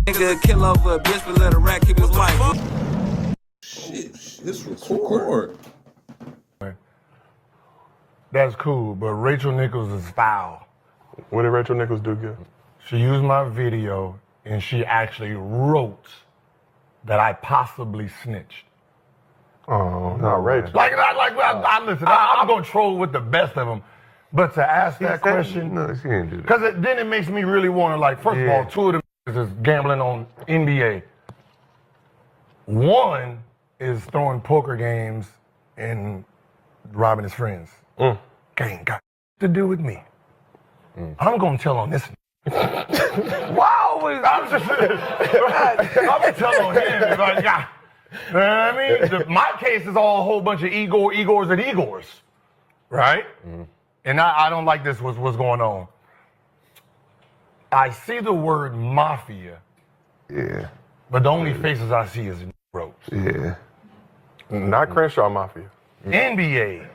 Nigga kill over a bitch but let a rat keep his wife. Shit, this record. That's cool, but Rachel Nichols is foul. What did Rachel Nichols do good? She used my video and she actually wrote that I possibly snitched. Oh, not Rachel. Listen, I'm going to troll with the best of them. But to ask that question, no, she didn't do that. Because then it makes me really want to, like, first of all, two of them is gambling on NBA. One is throwing poker games and robbing his friends. Ain't got to do with me. I'm going to tell on this. Wow, I'm going to tell on him. Like, yeah. You know what I mean? My case is all a whole bunch of Igors, and Igors, right? And I don't like this, what's going on. I see the word mafia. Yeah. But the only faces I see is ropes. Yeah. Not Crenshaw Mafia. NBA.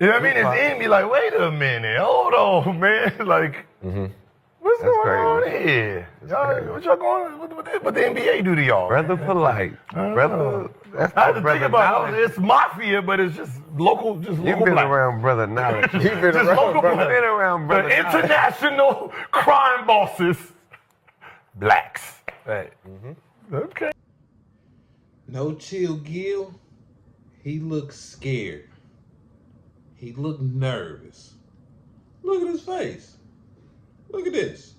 You know what I mean? It's NBA. Like, wait a minute. Hold on, man. Like, what's going on here? What y'all going? What the NBA do to y'all? Brother polite. Brother. That's I had to brother think about knowledge. it's mafia, but it's just local. You've been black. around brother knowledge. You've been Just around local brother. black. Been around brother The knowledge. international crime bosses, blacks. Right. Okay. No chill, Gil. He looked scared. He looked nervous. Look at his face. Look at this.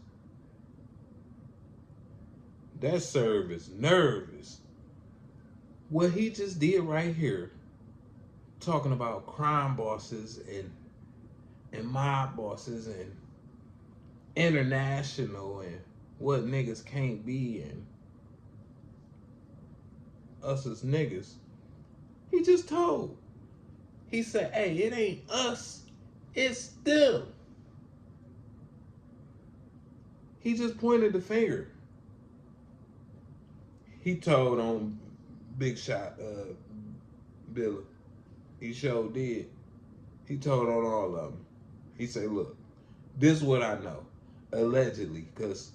That serve is nervous. What he just did right here, talking about crime bosses and mob bosses and international and what niggas can't be and us as niggas, he just told. He said, hey, it ain't us, it's them. He just pointed the finger. He told on Big Shot, Billy. He sure did. He told on all of them. He said, look, this is what I know, allegedly, because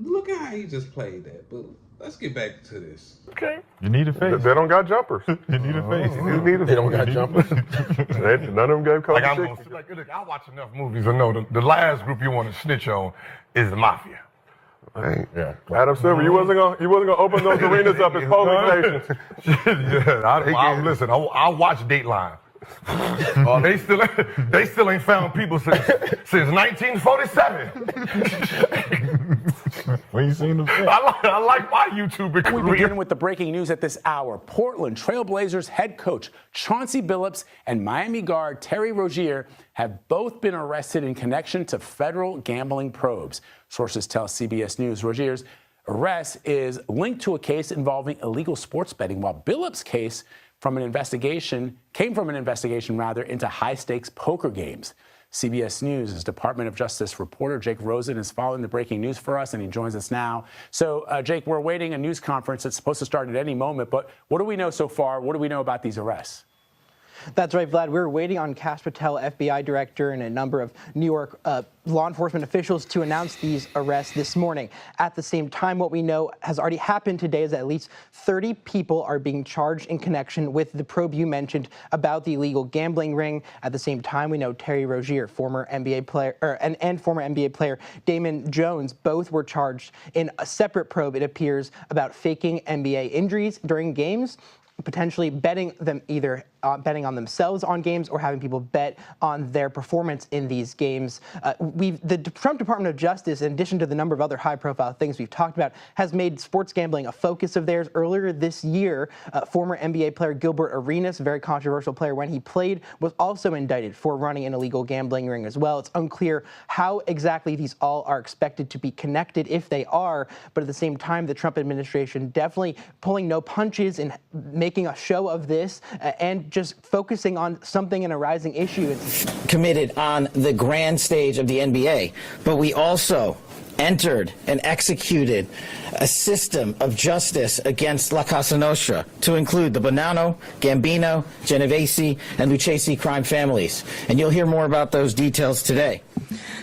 look at how he just played that. But let's get back to this. Okay. You need a face. They don't got jumpers. You need a face. They don't got jumpers. None of them gave Kobe shit. Look, I watch enough movies to know the last group you want to snitch on is the mafia. Yeah. Adam Silver, you wasn't gonna open those arenas up as polling stations. Listen, I watch Dateline. They still ain't found people since 1947. When you seen them? I like my YouTube career. We begin with the breaking news at this hour. Portland Trailblazers head coach Chauncey Billups and Miami guard Terry Rozier have both been arrested in connection to federal gambling probes. Sources tell CBS News Rozier's arrest is linked to a case involving illegal sports betting, while Billups' case came from an investigation into high-stakes poker games. CBS News' Department of Justice reporter Jake Rosen is following the breaking news for us, and he joins us now. So, Jake, we're awaiting a news conference that's supposed to start at any moment, but what do we know so far? What do we know about these arrests? That's right, Vlad. We're waiting on Kash Patel, FBI director, and a number of New York law enforcement officials to announce these arrests this morning. At the same time, what we know has already happened today is that at least 30 people are being charged in connection with the probe you mentioned about the illegal gambling ring. At the same time, we know Terry Rozier, former NBA player, and former NBA player Damon Jones, both were charged in a separate probe, it appears, about faking NBA injuries during games, potentially betting them either betting on themselves on games or having people bet on their performance in these games. The Trump Department of Justice, in addition to the number of other high-profile things we've talked about, has made sports gambling a focus of theirs. Earlier this year, former NBA player Gilbert, a very controversial player when he played, was also indicted for running an illegal gambling ring as well. It's unclear how exactly these all are expected to be connected, if they are, but at the same time, the Trump administration definitely pulling no punches and making a show of this and just focusing on something in a rising issue. Committed on the grand stage of the NBA, but we also entered and executed a system of justice against La Cosa Nostra to include the Bonanno, Gambino, Genovese, and Lucchese crime families. And you'll hear more about those details today.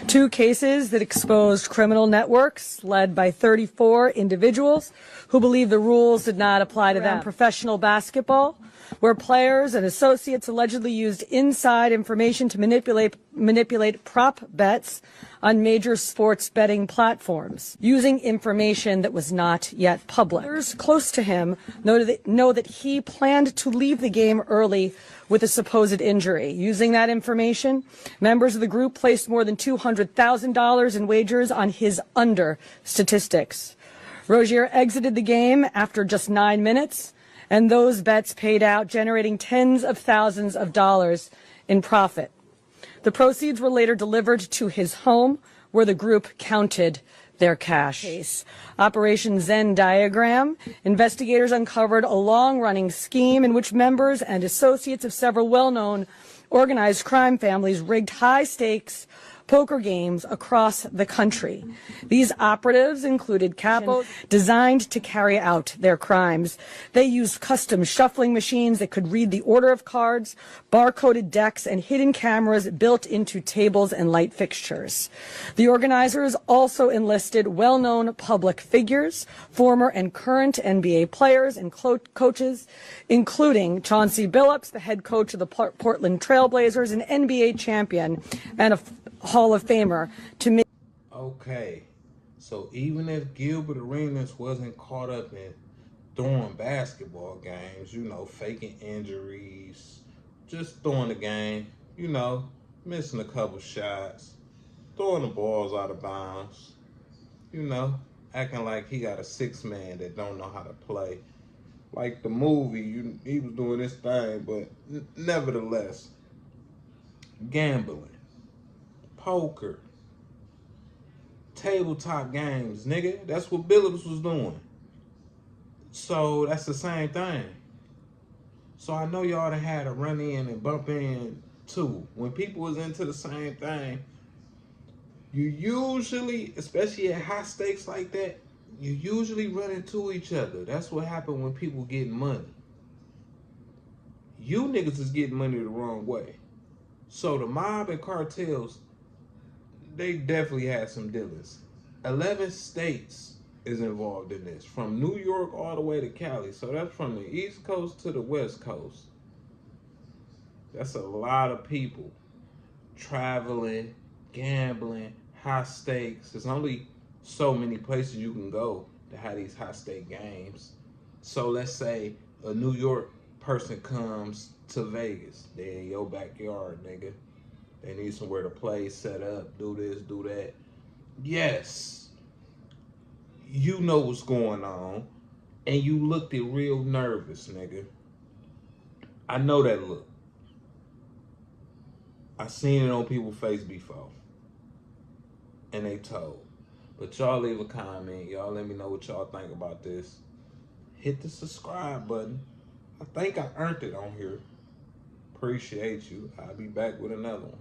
Two cases that exposed criminal networks led by 34 individuals who believe the rules did not apply to them. Professional basketball, where players and associates allegedly used inside information to manipulate prop bets on major sports betting platforms, using information that was not yet public. Others close to him know that he planned to leave the game early with a supposed injury. Using that information, members of the group placed more than $200,000 in wagers on his under statistics. Rozier exited the game after just 9 minutes, and those bets paid out, generating tens of thousands of dollars in profit. The proceeds were later delivered to his home, where the group counted their cash. Operation Zen Diagram, investigators uncovered a long-running scheme in which members and associates of several well-known organized crime families rigged high-stakes poker games across the country. These operatives included capos designed to carry out their crimes. They used custom shuffling machines that could read the order of cards, barcoded decks, and hidden cameras built into tables and light fixtures. The organizers also enlisted well-known public figures, former and current NBA players and coaches, including Chauncey Billups, the head coach of the Portland Trail Blazers, an NBA champion, and a Hall of Famer to make. Okay, so even if Gilbert Arenas wasn't caught up in throwing basketball games, you know, faking injuries, just throwing the game, you know, missing a couple shots, throwing the balls out of bounds, you know, acting like he got a six man that don't know how to play. Like the movie, he was doing this thing, but nevertheless, gambling, poker, tabletop games, nigga. That's what Billups was doing. So that's the same thing. So I know y'all done had to run in and bump in too. When people was into the same thing, you usually, especially at high stakes like that, you usually run into each other. That's what happened when people get money. You niggas is getting money the wrong way. So the mob and cartels, they definitely had some dealings. 11 states is involved in this, from New York all the way to Cali. So that's from the East Coast to the West Coast. That's a lot of people traveling, gambling, high stakes. There's only so many places you can go to have these high stake games. So let's say a New York person comes to Vegas. They're in your backyard, nigga. They need somewhere to play, set up, do this, do that. Yes, you know what's going on, and you looked it real nervous, nigga. I know that look. I seen it on people's face before, and they told. But y'all leave a comment. Y'all let me know what y'all think about this. Hit the subscribe button. I think I earned it on here. Appreciate you. I'll be back with another one.